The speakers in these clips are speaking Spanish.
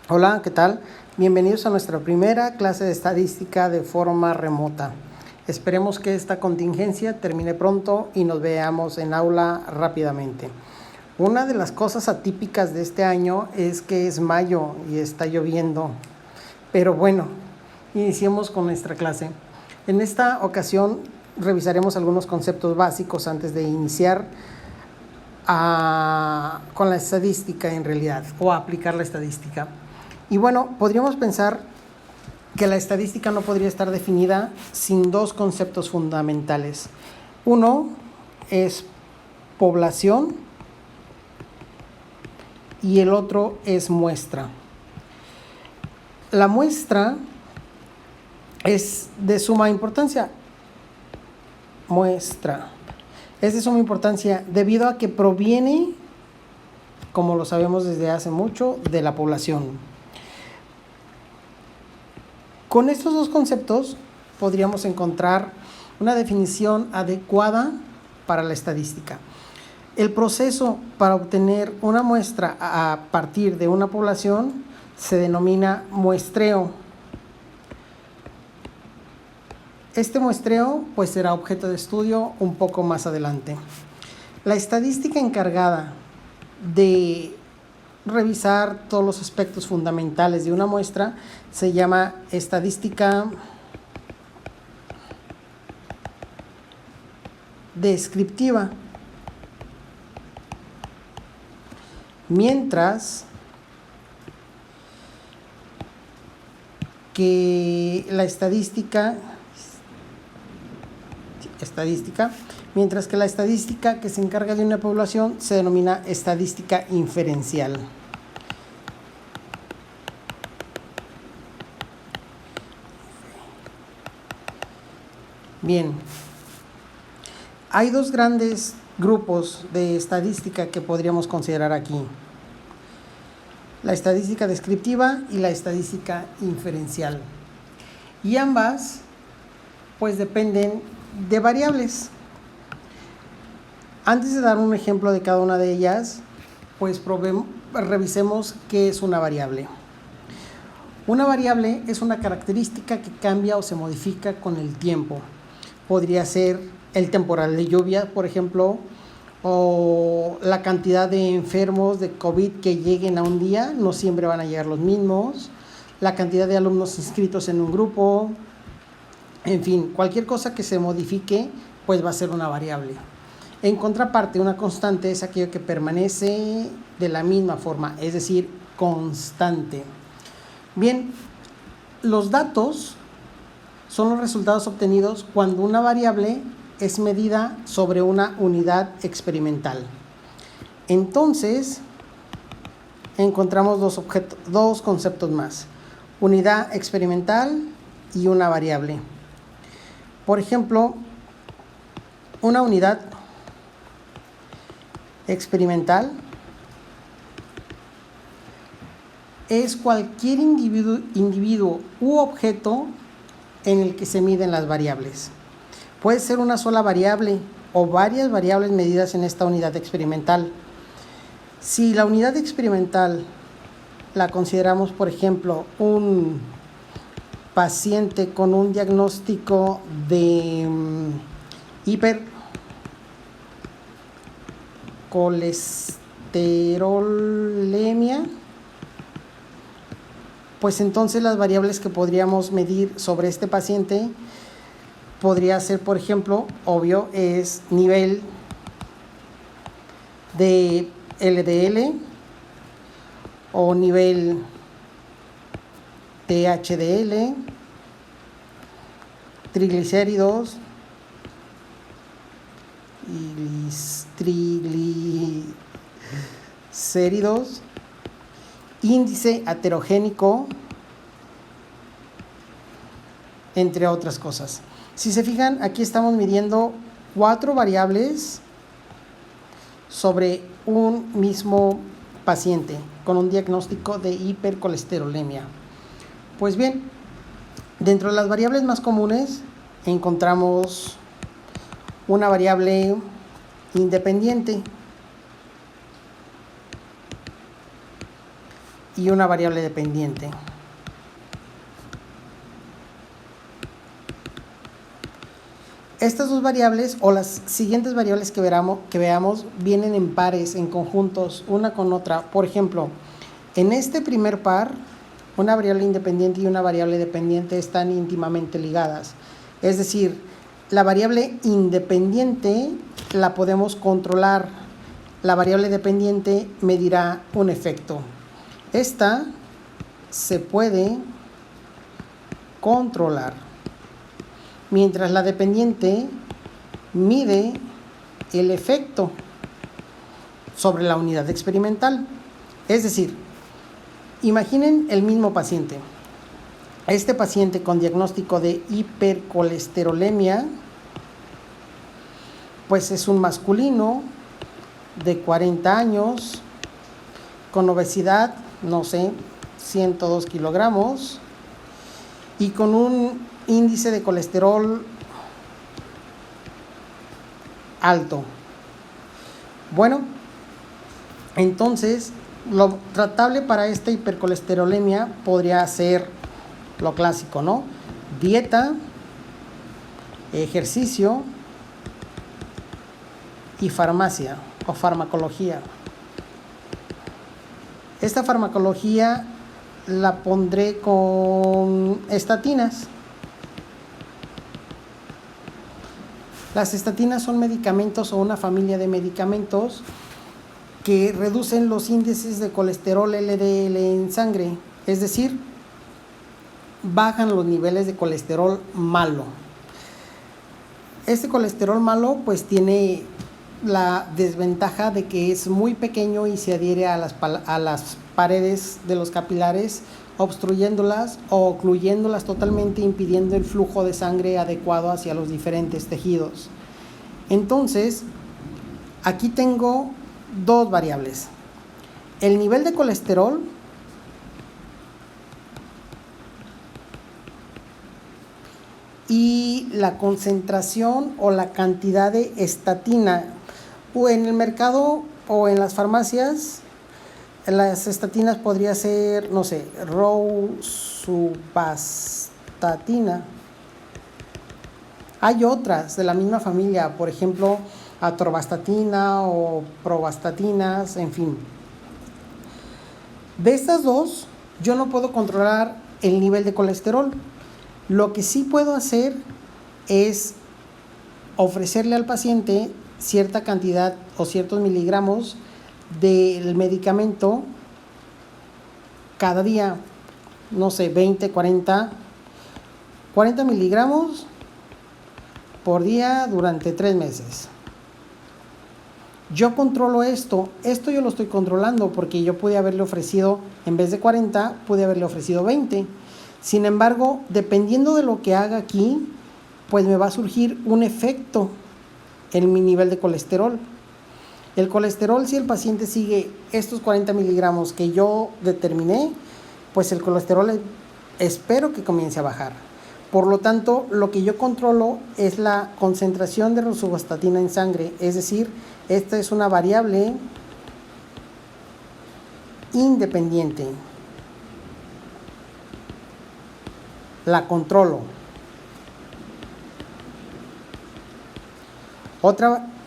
Hola, ¿qué tal? Bienvenidos a nuestra primera clase de estadística de forma remota. Esperemos que esta contingencia termine pronto y nos veamos en aula rápidamente. Una de las cosas atípicas de este año es que es mayo y está lloviendo. Pero bueno, iniciemos con nuestra clase. En esta ocasión revisaremos algunos conceptos básicos antes de iniciar con la estadística en realidad, o a aplicar la estadística. Y bueno, podríamos pensar que la estadística no podría estar definida sin dos conceptos fundamentales. Uno es población y el otro es muestra. La muestra es de suma importancia. Muestra es de suma importancia debido a que proviene, como lo sabemos desde hace mucho, de la población. Con estos dos conceptos podríamos encontrar una definición adecuada para la estadística. El proceso para obtener una muestra a partir de una población se denomina muestreo. Este muestreo pues será objeto de estudio un poco más adelante. La estadística encargada de revisar todos los aspectos fundamentales de una muestra se llama estadística descriptiva, mientras que la estadística que se encarga de una población se denomina estadística inferencial. Bien, hay dos grandes grupos de estadística que podríamos considerar aquí: la estadística descriptiva y la estadística inferencial. Y ambas pues dependen de variables. Antes de dar un ejemplo de cada una de ellas, pues revisemos qué es una variable. Una variable es una característica que cambia o se modifica con el tiempo. Podría ser el temporal de lluvia, por ejemplo, o la cantidad de enfermos de COVID que lleguen a un día, no siempre van a llegar los mismos, la cantidad de alumnos inscritos en un grupo, en fin, cualquier cosa que se modifique, pues va a ser una variable. En contraparte, una constante es aquello que permanece de la misma forma, es decir, constante. Bien, los datos son los resultados obtenidos cuando una variable es medida sobre una unidad experimental. Entonces, encontramos dos conceptos más: unidad experimental y una variable. Por ejemplo, una unidad experimental es cualquier individuo u objeto en el que se miden las variables. Puede ser una sola variable o varias variables medidas en esta unidad experimental. Si la unidad experimental la consideramos, por ejemplo, un paciente con un diagnóstico de hipercolesterolemia, pues entonces las variables que podríamos medir sobre este paciente podría ser, por ejemplo, obvio, es nivel de LDL o nivel de HDL, triglicéridos, índice heterogénico, entre otras cosas. Si se fijan, aquí estamos midiendo 4 variables sobre un mismo paciente con un diagnóstico de hipercolesterolemia. Pues bien, dentro de las variables más comunes encontramos una variable independiente. y una variable dependiente. Estas dos variables o las siguientes variables que veamos vienen en pares, en conjuntos, una con otra. Por ejemplo, en este primer par, una variable independiente y una variable dependiente están íntimamente ligadas. Es decir, la variable independiente la podemos controlar. La variable dependiente medirá un efecto. Esta se puede controlar, mientras la dependiente mide el efecto sobre la unidad experimental. Es decir, imaginen el mismo paciente. Este paciente con diagnóstico de hipercolesterolemia, pues es un masculino de 40 años, con obesidad, no sé, 102 kilogramos, y con un índice de colesterol alto. Bueno, entonces lo tratable para esta hipercolesterolemia podría ser lo clásico, ¿no? Dieta, ejercicio y farmacia o farmacología. Esta farmacología la pondré con estatinas. Las estatinas son medicamentos o una familia de medicamentos que reducen los índices de colesterol LDL en sangre, es decir, bajan los niveles de colesterol malo. Este colesterol malo pues tiene la desventaja de que es muy pequeño y se adhiere a las paredes de los capilares, obstruyéndolas o ocluyéndolas totalmente, impidiendo el flujo de sangre adecuado hacia los diferentes tejidos. Entonces, aquí tengo dos variables: el nivel de colesterol y la concentración o la cantidad de estatina. O en el mercado o en las farmacias, las estatinas podría ser, no sé, rosuvastatina. Hay otras de la misma familia, por ejemplo, atorvastatina o provastatinas, en fin. De estas dos, yo no puedo controlar el nivel de colesterol. Lo que sí puedo hacer es ofrecerle al paciente cierta cantidad o ciertos miligramos del medicamento cada día, no sé, 20, 40 miligramos por día durante 3 meses. Yo controlo esto yo lo estoy controlando porque yo pude haberle ofrecido, en vez de 40, pude haberle ofrecido 20. Sin embargo, dependiendo de lo que haga aquí, pues me va a surgir un efecto en mi nivel de colesterol. El colesterol, si el paciente sigue estos 40 miligramos que yo determiné, pues el colesterol espero que comience a bajar. Por lo tanto, lo que yo controlo es la concentración de rosuvastatina en sangre, es decir, esta es una variable independiente. La controlo.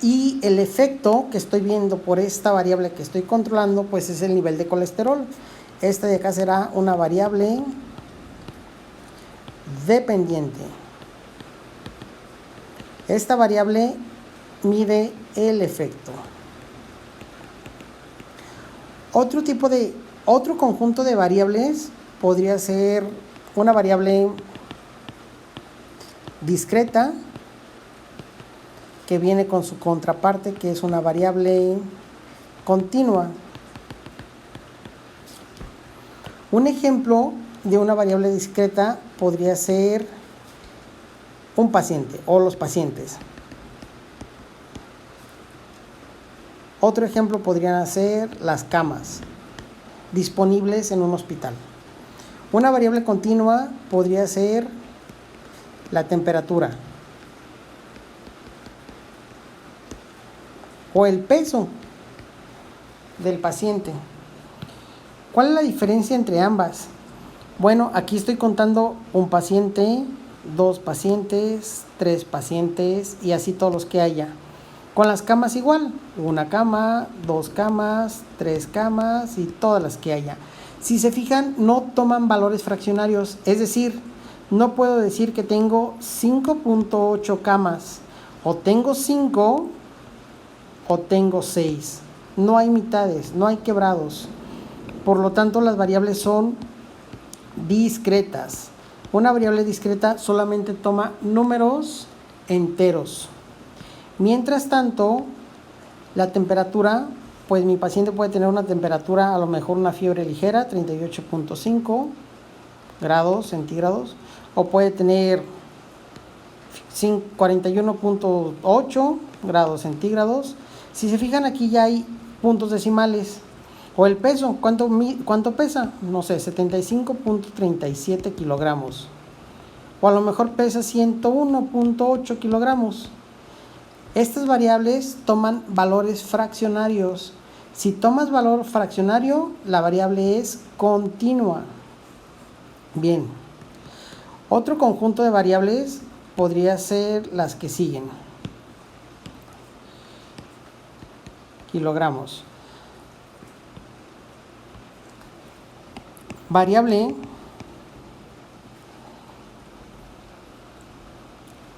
Y el efecto que estoy viendo por esta variable que estoy controlando, pues es el nivel de colesterol. Esta de acá será una variable dependiente. Esta variable mide el efecto. Otro conjunto de variables podría ser una variable discreta, que viene con su contraparte, que es una variable continua. Un ejemplo de una variable discreta podría ser un paciente o los pacientes. Otro ejemplo podrían ser las camas disponibles en un hospital. Una variable continua podría ser la temperatura o el peso del paciente. ¿Cuál es la diferencia entre ambas? Bueno, aquí estoy contando un paciente, 2 pacientes, 3 pacientes y así todos los que haya. Con las camas igual, 1 cama, 2 camas, 3 camas y todas las que haya. Si se fijan, no toman valores fraccionarios, es decir, no puedo decir que tengo 5.8 camas, o tengo 5 o tengo 6. No hay mitades, no hay quebrados. Por lo tanto, las variables son discretas. Una variable discreta solamente toma números enteros. Mientras tanto, la temperatura, pues mi paciente puede tener una temperatura, a lo mejor una fiebre ligera, 38.5 grados centígrados, o puede tener 41.8 grados centígrados. Si se fijan, aquí ya hay puntos decimales. O el peso, ¿cuánto pesa? No sé, 75.37 kilogramos. O a lo mejor pesa 101.8 kilogramos. Estas variables toman valores fraccionarios. Si tomas valor fraccionario, la variable es continua. Bien. Otro conjunto de variables podría ser las que siguen. Kilogramos. Variable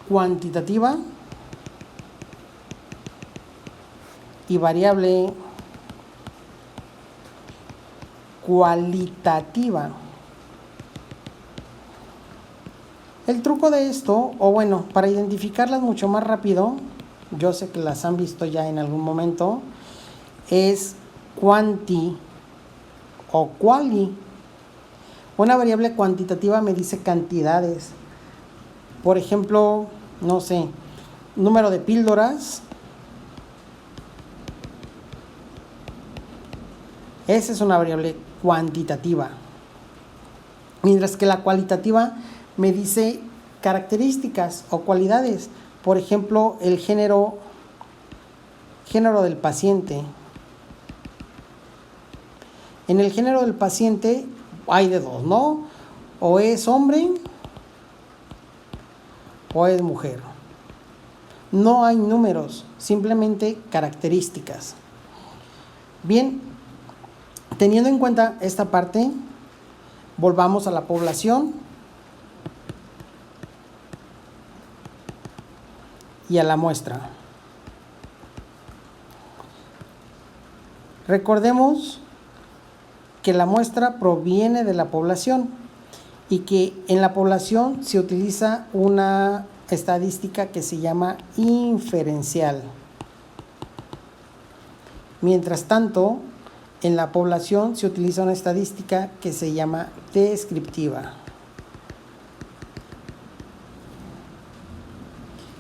cuantitativa y variable cualitativa. El truco de esto, o bueno, para identificarlas mucho más rápido, yo sé que las han visto ya en algún momento, es quanti o quali. Una variable cuantitativa me dice cantidades. Por ejemplo, no sé, número de píldoras. Esa es una variable cuantitativa. Mientras que la cualitativa me dice características o cualidades. Por ejemplo, el género del paciente. En el género del paciente hay de dos, ¿no? O es hombre o es mujer. No hay números, simplemente características. Bien, teniendo en cuenta esta parte, volvamos a la población y a la muestra. Recordemos que la muestra proviene de la población y que en la población se utiliza una estadística que se llama inferencial. Mientras tanto, en la población se utiliza una estadística que se llama descriptiva,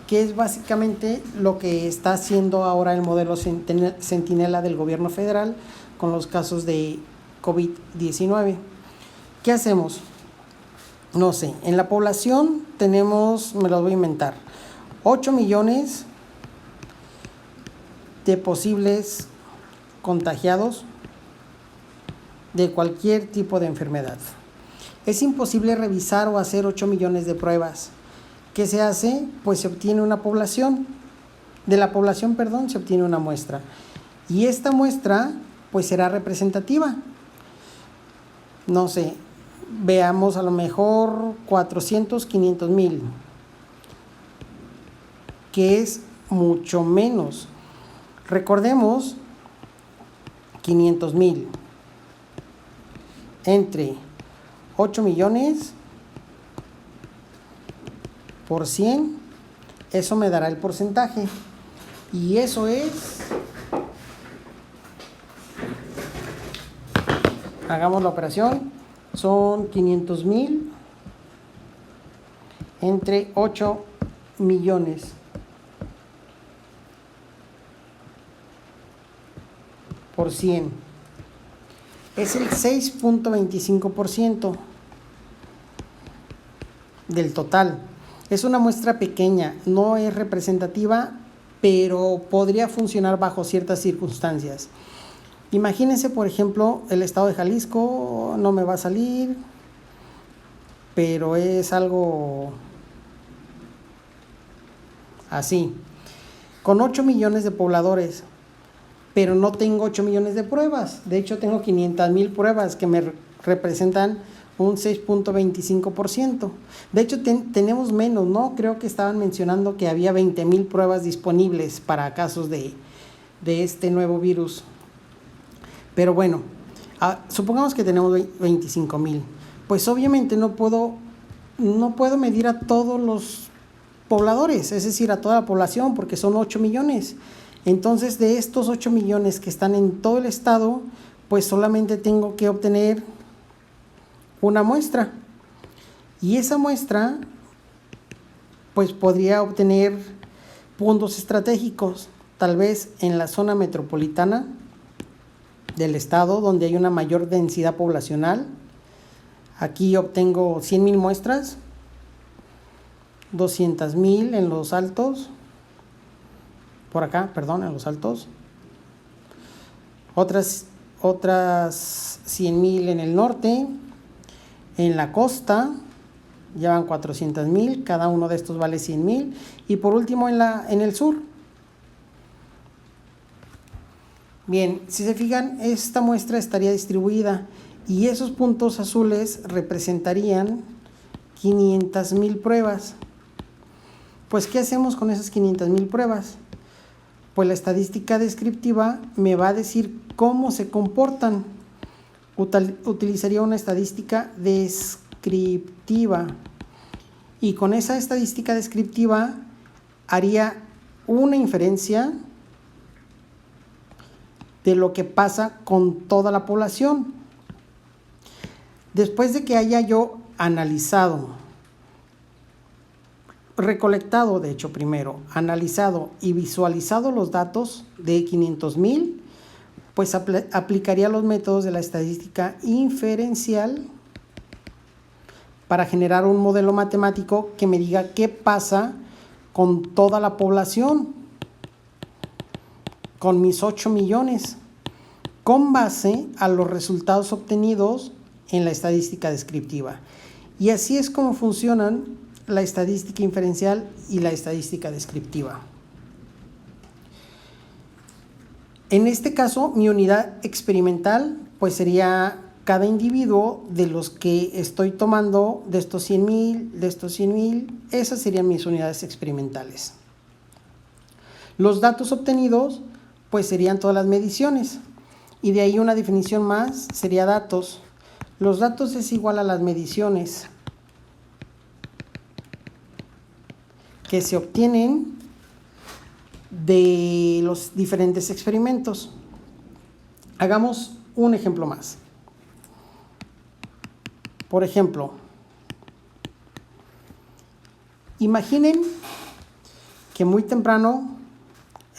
que es básicamente lo que está haciendo ahora el modelo Centinela del gobierno federal con los casos de COVID-19. ¿Qué hacemos? No sé, en la población tenemos, me lo voy a inventar, 8 millones de posibles contagiados de cualquier tipo de enfermedad. Es imposible revisar o hacer 8 millones de pruebas. ¿Qué se hace? Pues se obtiene una población. De la población, se obtiene una muestra. Y esta muestra, pues será representativa. No sé, veamos a lo mejor 400, 500 mil, que es mucho menos. Recordemos, 500 mil entre 8 millones por 100, eso me dará el porcentaje. Y eso es, hagamos la operación, son 500 mil entre 8 millones. Por 100. Es el 6.25% del total. Es una muestra pequeña, no es representativa, pero podría funcionar bajo ciertas circunstancias. Imagínense, por ejemplo, el estado de Jalisco, no me va a salir, pero es algo así, con 8 millones de pobladores, pero no tengo 8 millones de pruebas. De hecho, tengo 500,000 pruebas que me representan un 6.25%. De hecho, tenemos menos, ¿no? Creo que estaban mencionando que había 20,000 pruebas disponibles para casos de este nuevo virus. Pero bueno, supongamos que tenemos 25,000. Pues obviamente no puedo medir a todos los pobladores, es decir, a toda la población, porque son 8 millones. Entonces, de estos 8 millones que están en todo el estado, pues solamente tengo que obtener una muestra. Y esa muestra, pues podría obtener puntos estratégicos, tal vez en la zona metropolitana del estado, donde hay una mayor densidad poblacional. Aquí obtengo 100,000 muestras, 200,000 en los altos, en los altos, otras 100,000 en el norte, en la costa llevan 400,000, cada uno de estos vale 100,000, y por último en el sur. Bien, si se fijan, esta muestra estaría distribuida y esos puntos azules representarían 500,000 pruebas. Pues, ¿qué hacemos con esas 500,000 pruebas? Pues la estadística descriptiva me va a decir cómo se comportan. Utilizaría una estadística descriptiva y con esa estadística descriptiva haría una inferencia de lo que pasa con toda la población. Después de que haya yo analizado, recolectado, de hecho primero, analizado y visualizado los datos de 500,000, pues aplicaría los métodos de la estadística inferencial para generar un modelo matemático que me diga qué pasa con toda la población, con mis 8 millones, con base a los resultados obtenidos en la estadística descriptiva. Y así es como funcionan la estadística inferencial y la estadística descriptiva. En este caso, mi unidad experimental pues sería cada individuo de los que estoy tomando, de estos 100,000, esas serían mis unidades experimentales. Los datos obtenidos pues serían todas las mediciones, y de ahí una definición más sería datos. Los datos es igual a las mediciones que se obtienen de los diferentes experimentos. Hagamos un ejemplo más. Por ejemplo, imaginen que muy temprano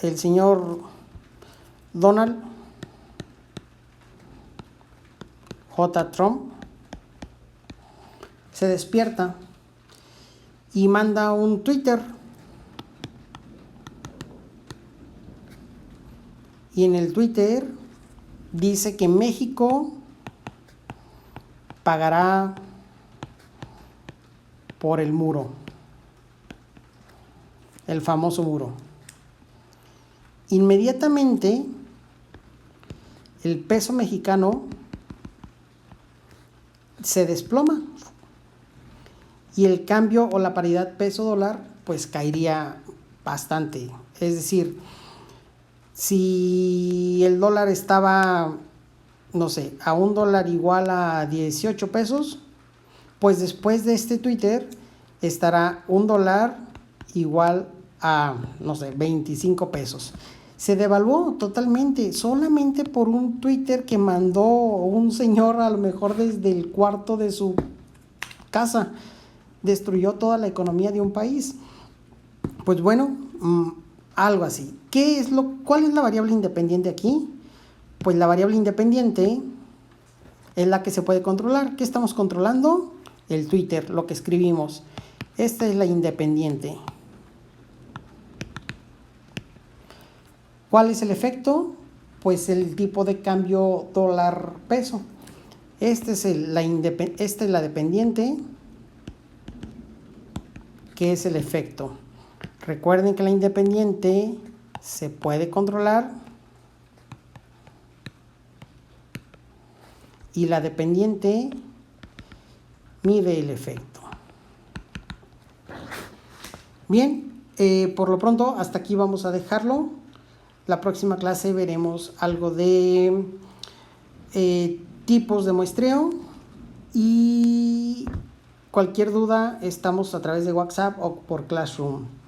el señor Donald J. Trump se despierta y manda un Twitter, y en el Twitter dice que México pagará por el muro, el famoso muro. Inmediatamente el peso mexicano se desploma y el cambio o la paridad peso-dólar pues caería bastante. Es decir, si el dólar estaba, no sé, a $1 igual a 18 pesos, pues después de este Twitter estará $1 igual a, no sé, 25 pesos. Se devaluó totalmente, solamente por un Twitter que mandó un señor, a lo mejor desde el cuarto de su casa. Destruyó toda la economía de un país. Pues bueno, algo así. ¿Cuál es la variable independiente aquí? Pues la variable independiente es la que se puede controlar. ¿Qué estamos controlando? El Twitter, lo que escribimos. Esta es la independiente. ¿Cuál es el efecto? pues el tipo de cambio dólar peso. Esta es la dependiente, que es el efecto. Recuerden que la independiente se puede controlar y la dependiente mide el efecto. Bien, por lo pronto hasta aquí vamos a dejarlo. La próxima clase veremos algo de tipos de muestreo y cualquier duda estamos a través de WhatsApp o por Classroom.